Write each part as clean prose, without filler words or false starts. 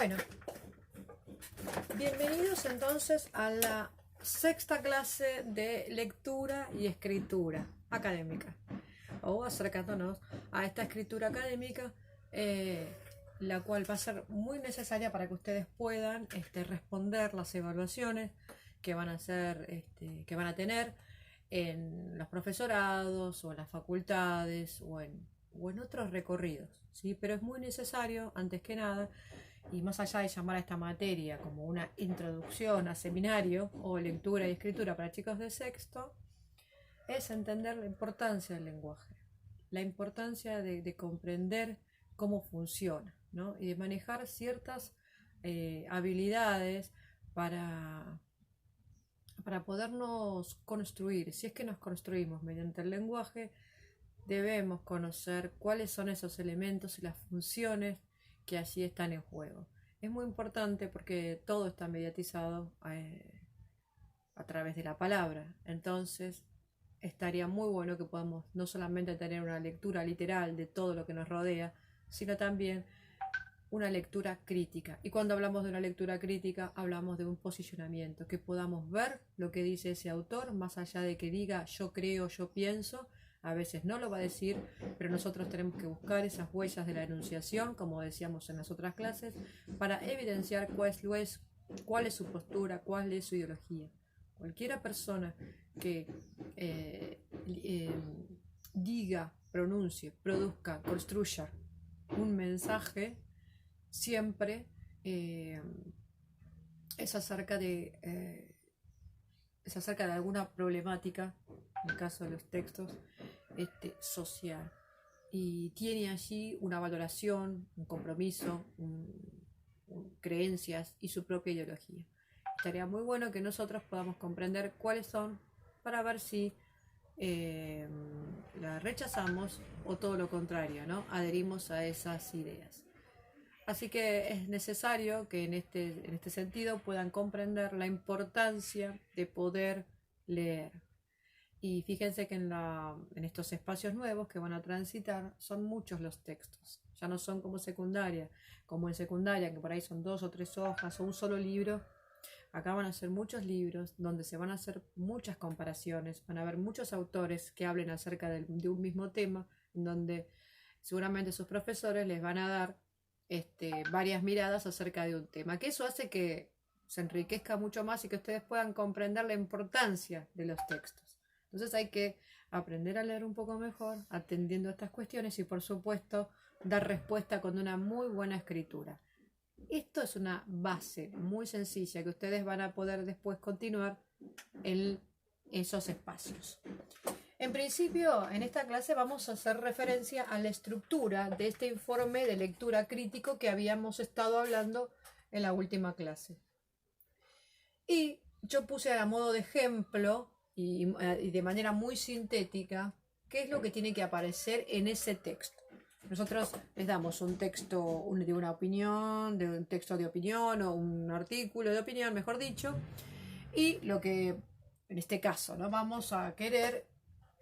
Bueno, bienvenidos entonces a la sexta clase de lectura y escritura académica, o acercándonos a esta escritura académica, la cual va a ser muy necesaria para que ustedes puedan responder las evaluaciones que van a hacer, que van a tener en los profesorados o en las facultades o en otros recorridos, ¿sí? Pero es muy necesario, antes que nada, y más allá de llamar a esta materia como una introducción a seminario o lectura y escritura para chicos de sexto, es entender la importancia del lenguaje, la importancia de comprender cómo funciona, ¿no? Y de manejar ciertas habilidades para podernos construir. Si es que nos construimos mediante el lenguaje, debemos conocer cuáles son esos elementos y las funciones que allí están en juego. Es muy importante porque todo está mediatizado a través de la palabra. Entonces, estaría muy bueno que podamos no solamente tener una lectura literal de todo lo que nos rodea, sino también una lectura crítica. Y cuando hablamos de una lectura crítica, hablamos de un posicionamiento, que podamos ver lo que dice ese autor, más allá de que diga yo creo, yo pienso. A veces no lo va a decir, pero nosotros tenemos que buscar esas huellas de la enunciación, como decíamos en las otras clases, para evidenciar cuál es su postura, cuál es su ideología. Cualquiera persona que diga, pronuncie, produzca, construya un mensaje, siempre es acerca de alguna problemática, en el caso de los textos, social, y tiene allí una valoración, un compromiso, creencias y su propia ideología. Estaría muy bueno que nosotros podamos comprender cuáles son, para ver si la rechazamos o todo lo contrario, ¿no? Adherimos a esas ideas. Así que es necesario que en este sentido puedan comprender la importancia de poder leer. Y fíjense que en estos espacios nuevos que van a transitar son muchos los textos. Ya no son como en secundaria, que por ahí son 2 o 3 hojas o un solo libro. Acá van a ser muchos libros donde se van a hacer muchas comparaciones, van a haber muchos autores que hablen acerca de un mismo tema, en donde seguramente sus profesores les van a dar varias miradas acerca de un tema, que eso hace que se enriquezca mucho más y que ustedes puedan comprender la importancia de los textos. Entonces hay que aprender a leer un poco mejor, atendiendo a estas cuestiones y por supuesto dar respuesta con una muy buena escritura. Esto es una base muy sencilla que ustedes van a poder después continuar en esos espacios. En principio, en esta clase vamos a hacer referencia a la estructura de este informe de lectura crítico que habíamos estado hablando en la última clase. Y yo puse a modo de ejemplo y de manera muy sintética qué es lo que tiene que aparecer en ese texto. Nosotros les damos un texto de una opinión, de un texto de opinión o un artículo de opinión, mejor dicho, y lo que en este caso no vamos a querer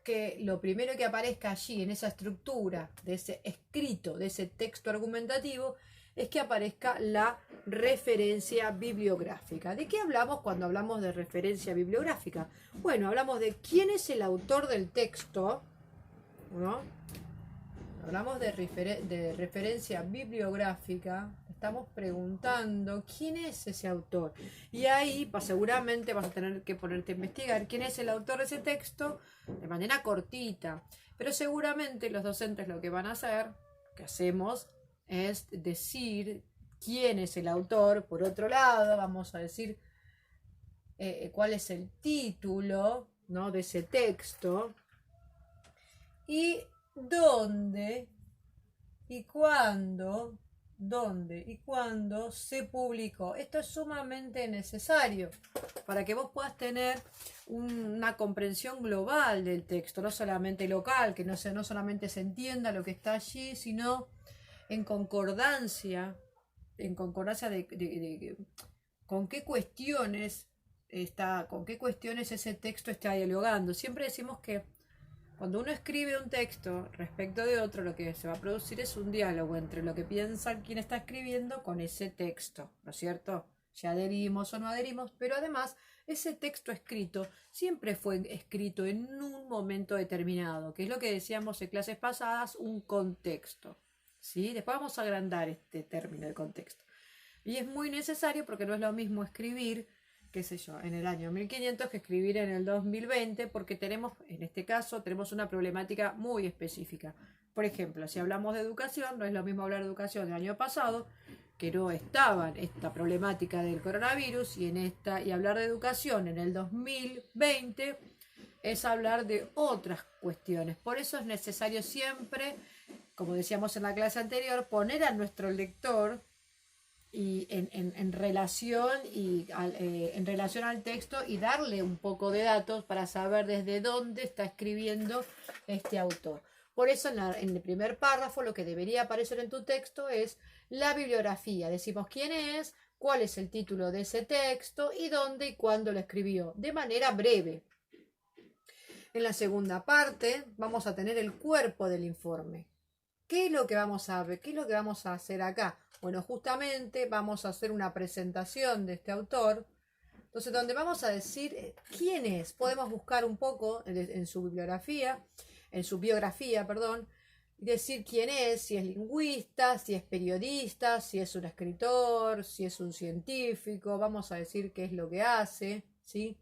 que lo primero que aparezca allí en esa estructura de ese escrito, de ese texto argumentativo, es que aparezca la referencia bibliográfica. ¿De qué hablamos cuando hablamos de referencia bibliográfica? Bueno, hablamos de quién es el autor del texto, ¿no? Hablamos de referencia bibliográfica, estamos preguntando quién es ese autor. Y ahí seguramente vas a tener que ponerte a investigar quién es el autor de ese texto de manera cortita. Pero seguramente los docentes lo que van a hacer, que hacemos, es decir quién es el autor. Por otro lado, vamos a decir cuál es el título, ¿no?, de ese texto. Y dónde y cuándo se publicó. Esto es sumamente necesario para que vos puedas tener una comprensión global del texto, no solamente local, que no solamente se entienda lo que está allí, sino en concordancia de con qué cuestiones ese texto está dialogando. Siempre decimos que Cuando uno escribe un texto respecto de otro, lo que se va a producir es un diálogo entre lo que piensa quien está escribiendo con ese texto, ¿no es cierto? Si adherimos o no adherimos, pero además ese texto escrito siempre fue escrito en un momento determinado, que es lo que decíamos en clases pasadas, un contexto, ¿sí? Después vamos a agrandar este término de contexto. Y es muy necesario porque no es lo mismo escribir, qué sé yo, en el año 1500 que escribir en el 2020, porque tenemos, en este caso, tenemos una problemática muy específica. Por ejemplo, si hablamos de educación, no es lo mismo hablar de educación del año pasado, que no estaba en esta problemática del coronavirus, y hablar de educación en el 2020 es hablar de otras cuestiones. Por eso es necesario siempre, como decíamos en la clase anterior, poner a nuestro lector y en relación en relación al texto y darle un poco de datos para saber desde dónde está escribiendo este autor. Por eso en el primer párrafo lo que debería aparecer en tu texto es la bibliografía. Decimos quién es, cuál es el título de ese texto y dónde y cuándo lo escribió, de manera breve. En la segunda parte vamos a tener el cuerpo del informe. ¿Qué es lo que vamos a ver? ¿Qué es lo que vamos a hacer acá? Bueno, justamente vamos a hacer una presentación de este autor, entonces donde vamos a decir quién es. Podemos buscar un poco en su bibliografía, perdón, y decir quién es, si es lingüista, si es periodista, si es un escritor, si es un científico. Vamos a decir qué es lo que hace, ¿sí?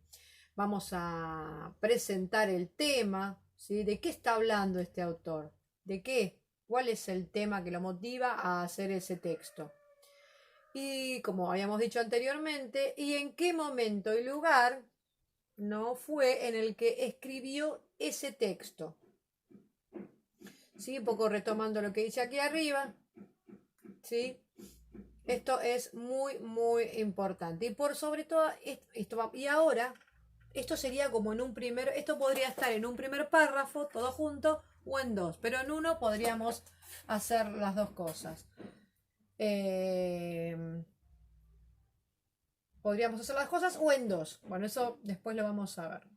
Vamos a presentar el tema, ¿sí? ¿De qué está hablando este autor? ¿De qué? ¿Cuál es el tema que lo motiva a hacer ese texto? Y como habíamos dicho anteriormente, ¿y en qué momento y lugar no fue en el que escribió ese texto? ¿Sí? Un poco retomando lo que dice aquí arriba, ¿sí? Esto es muy, muy importante. Y por sobre todo, y ahora, esto sería como esto podría estar en un primer párrafo, todo junto, o en dos, pero en uno podríamos hacer las dos cosas. Podríamos hacer las cosas o en dos. Bueno, eso después lo vamos a ver.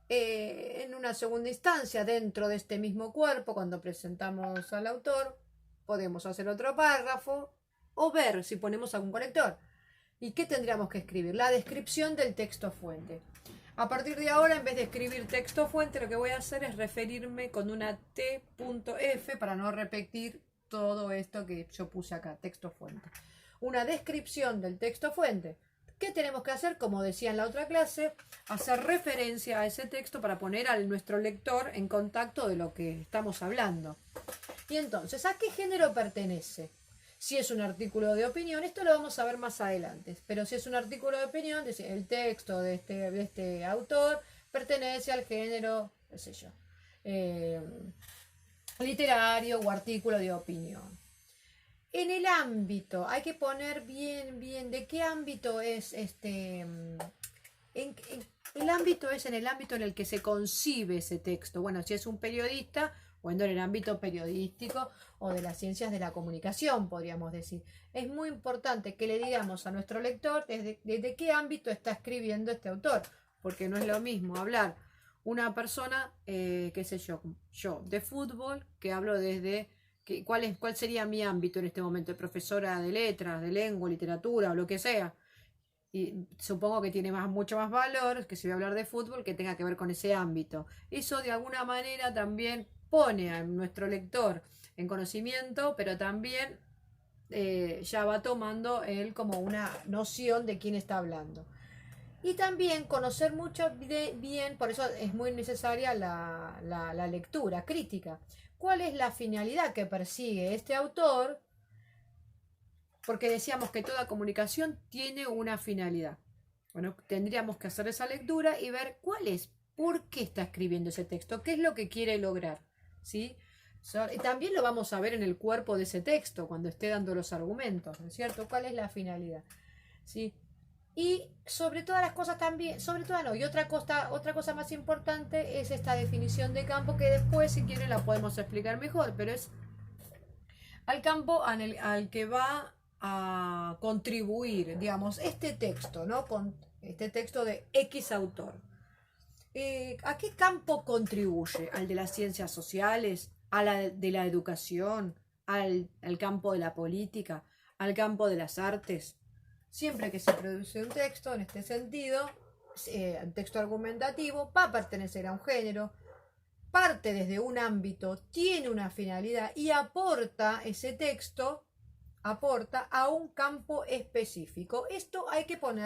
En una segunda instancia, dentro de este mismo cuerpo, cuando presentamos al autor, podemos hacer otro párrafo o ver si ponemos algún conector. ¿Y qué tendríamos que escribir? La descripción del texto fuente. A partir de ahora, en vez de escribir texto fuente, lo que voy a hacer es referirme con una t.f para no repetir todo esto que yo puse acá, texto fuente. Una descripción del texto fuente. ¿Qué tenemos que hacer? Como decía en la otra clase, hacer referencia a ese texto para poner a nuestro lector en contacto de lo que estamos hablando. Y entonces, ¿a qué género pertenece? Si es un artículo de opinión, esto lo vamos a ver más adelante, pero si es un artículo de opinión, el texto de este autor pertenece al género, qué sé yo, literario o artículo de opinión. En el ámbito, hay que poner bien de qué ámbito es el ámbito es en el ámbito en el que se concibe ese texto. Bueno, si es un periodista, bueno, en el ámbito periodístico o de las ciencias de la comunicación, podríamos decir. Es muy importante que le digamos a nuestro lector desde qué ámbito está escribiendo este autor, porque no es lo mismo hablar una persona, qué sé yo, de fútbol, que hablo desde cuál sería mi ámbito en este momento, de profesora de letras, de lengua, literatura o lo que sea. Y supongo que tiene mucho más valor que si voy a hablar de fútbol que tenga que ver con ese ámbito. Eso de alguna manera también pone a nuestro lector en conocimiento, pero también ya va tomando él como una noción de quién está hablando. Y también conocer mucho bien, por eso es muy necesaria la lectura crítica. ¿Cuál es la finalidad que persigue este autor? Porque decíamos que toda comunicación tiene una finalidad. Bueno, tendríamos que hacer esa lectura y ver por qué está escribiendo ese texto, qué es lo que quiere lograr, ¿sí? También lo vamos a ver en el cuerpo de ese texto, cuando esté dando los argumentos, ¿no es cierto? ¿Cuál es la finalidad? ¿Sí? Y sobre todas las cosas también, sobre todo no, y otra cosa más importante es esta definición de campo, que después, si quieren, la podemos explicar mejor, pero es al campo al que va a contribuir, digamos, este texto, ¿no? Con este texto de X autor. ¿A qué campo contribuye? ¿Al de las ciencias sociales? ¿A la de la educación? ¿Al campo de la política? ¿Al campo de las artes? Siempre que se produce un texto en este sentido, un texto argumentativo, va a pertenecer a un género, parte desde un ámbito, tiene una finalidad y aporta ese texto, aporta a un campo específico. Esto hay que poner